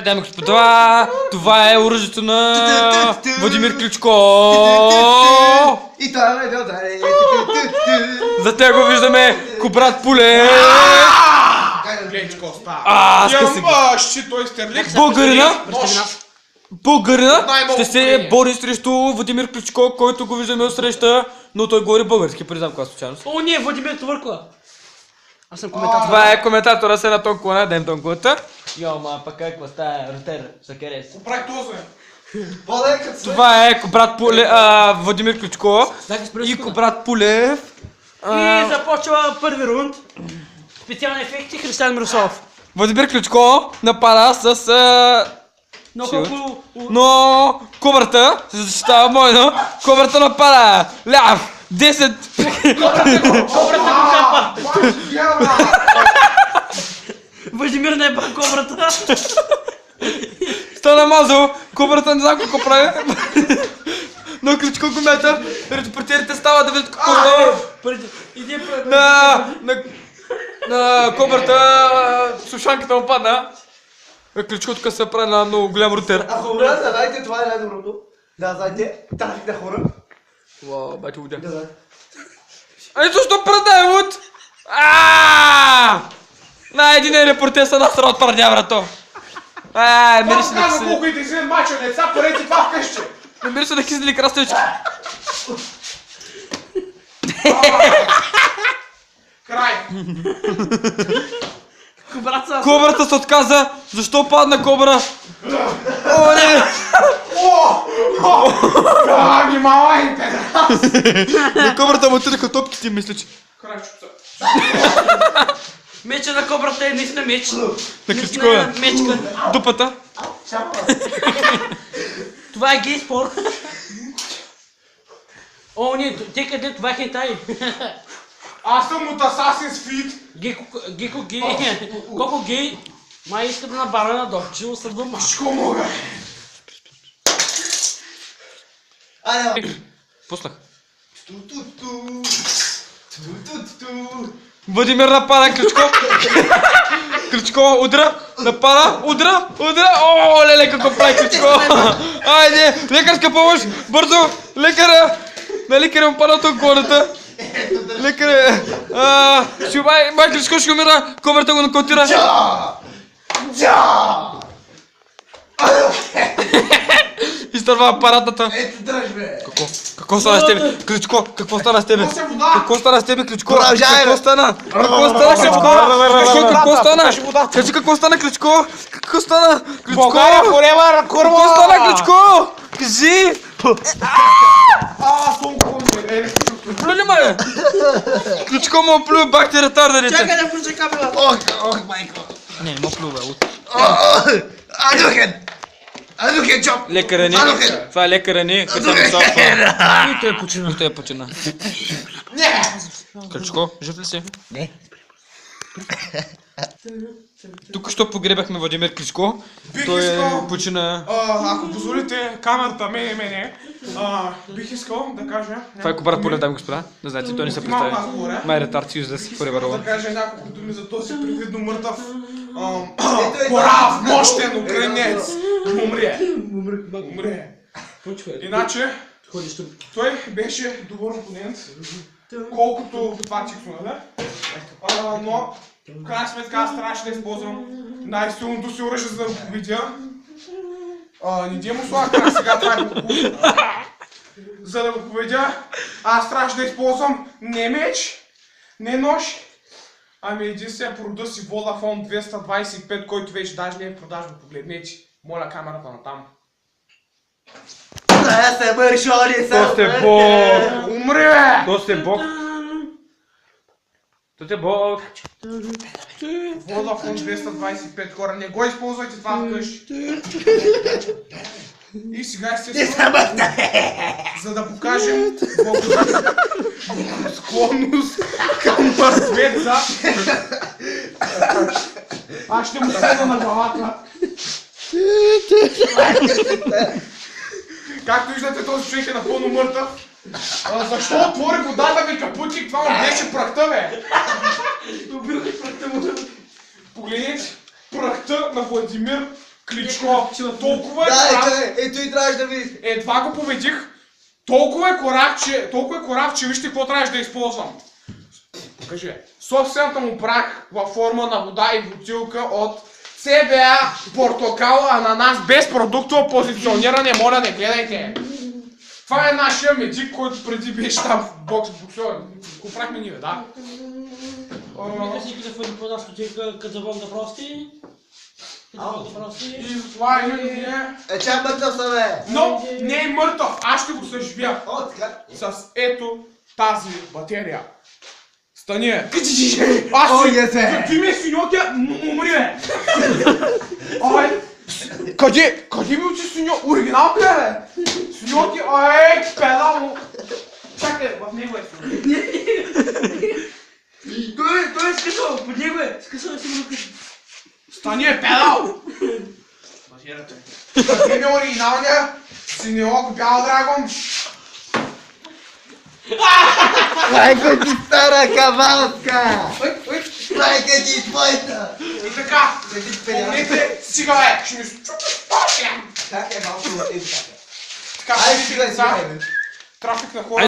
Дами и господа, това е оръжието на Владимир Кличко. И това е За тях го виждаме Кобрат Пуле. Кличко става. Ще той стерлик. Българина ще се бори срещу Владимир Кличко, който го виждаме от среща, но той говори български, признам каква случайност. О, не, Владимир Твъркла. Аз съм коментатор. Това е коментатора се на Тонкона, ден Тонконата. Йо, ма пък какво става, ротер, закерес. Прави този. Това е Кобрат Пуле, Владимир Кличко и Кобрат Пулев. И започва първи рунд. Специални ефекти Християн Мирослав. Владимир Кличко напада с... Но колко... Но Кобрата се защитава мойно. Кобрата напада. Ляв. 10. Кобрата го капа. Владимир не е ба кобрата. Стана мазал. Кобрата не знам какво прави. Но Кличко го мета. Репортерите стават да видят какво става. На Кобрата слушанката му падна. Кличко тук се прави на много голям ротер. А хора, знаете, това е най-доброто. Да, знаете, трафик на хора. Вау, бачи удя. Да, да. Ай, защо прадай от? На един репортер са настрал от парня, брато. Мери се да Казва колко и ти мачо, деца, парете това вкъщи. Мери се да киснали краставички. Край. Кобрата се отказа. Защо падна Кобра? О, не! Внимавайте! На Кобрата му тъдъха топките, мисля, че. Край, чупца. Меча на кобрата е наистина меч. На Кличко е. Мечка. Дупата. Това е гей спорт. О, не, те къде това е хентай. Аз съм от Assassin's Creed. Геко гей. Колко гей. Май иска да набара на дочи, сърдо ма. Всичко мога. Пуснах. Владимир напада Кличко. Кличко удра, напада, удра. О, леле, какво прави Кличко. Айде, лекарска помощ, бързо, лекара. На лекаря му пада от гората. Лекаря, май Кличко ще умира, Кобрата го нокаутира. Изтърва апаратата. Ето дръж, бе. Какво стана с тебе? Кличко, какво стана с тебе? Какво стана с тебе, Кличко? Продължавай, Какво бе. стана? Какво стана, Кличко? Какво стана? Кажи какво стана, Кличко? Какво стана? Кличко? България forever, курва! Какво стана, Кличко? Кажи! Плюли ме! Кличко му плю, бах ти ретардарите. Чакай да включа кабела. Ох, майко. Не плю, бе. Адухен, чоп. Лекаря ни. Това е лекаря ни. И той почина. И той е почина. Кличко, жив ли си? Не. Тук що погребахме Владимир Кличко. Бих Той искал- почина... Ако позволите камерата мене, бих искал да кажа... Това е Кобрат Пуле, дами и господа. Не знаете, той не се представи. My retard useless forever. Да кажа няколко думи за този привидно мъртъв корав, мощен украинец. Умре. Иначе, той беше добър опонент, колкото това чиксо, нали? Но, в крайна сметка, аз трябваше да използвам най-силното си оръжие, за да го победя. Не дей му слага крак сега, това е beaucoup. За да го победя, аз трябваше да използвам не меч, не нож, ами единствен по рода си Vodafone 225, който вече даже не е в продажба. Погледнете, моля камерата на там. Да се бършоли са. То сте бог! Умри, бе! То сте бог! То сте бог! Vodafone 225, хора, не го използвайте това вкъщи. И сега естествено, за да покажем склонност към мъртвеца, аз ще му седна на главата. Както виждате, този човек е напълно мъртъв. Защо отвори водата ми капутик? Това му беше прахта, бе! Погледнете, прахта на Владимир Кличко, толкова е Да, корав. ето и трябваше да видиш. Това го победих. Толкова е корав, че вижте какво трябваше да използвам. Покажи. Собствената му прах във форма на вода и бутилка от CBA, портокал, ананас, без продуктово позициониране, моля не гледайте. Това е нашия медик, който преди беше там в боксер. Го правихме ние, да. Нека си да хвърли по една стотинка, като Бог да прости. Като Бог да прости. И това е ние. Чай мъртъв съм, бе. Но не е мъртъв, аз ще го съживя. О, така. С ето тази батерия. Стани е. О, есе. Ти ми е свиньотия, умри бе. Ай, къде ми учи свиньо? Оригиналка е бе. Свиньоти, педал му. Чакай, в него е свиньо. Той е скъсал, под него е. Скъсал е си рука. Стани е, педал. Базирате. Къде ми е оригиналния? Синьок, бял драгон. Майка ти стара кавалска! Майка ти твоята! И така, помните, сега бе, ще ми се чупиш. Така е малко на тези така. Така, Айде помните сега деца, си, бе. трафик на хора.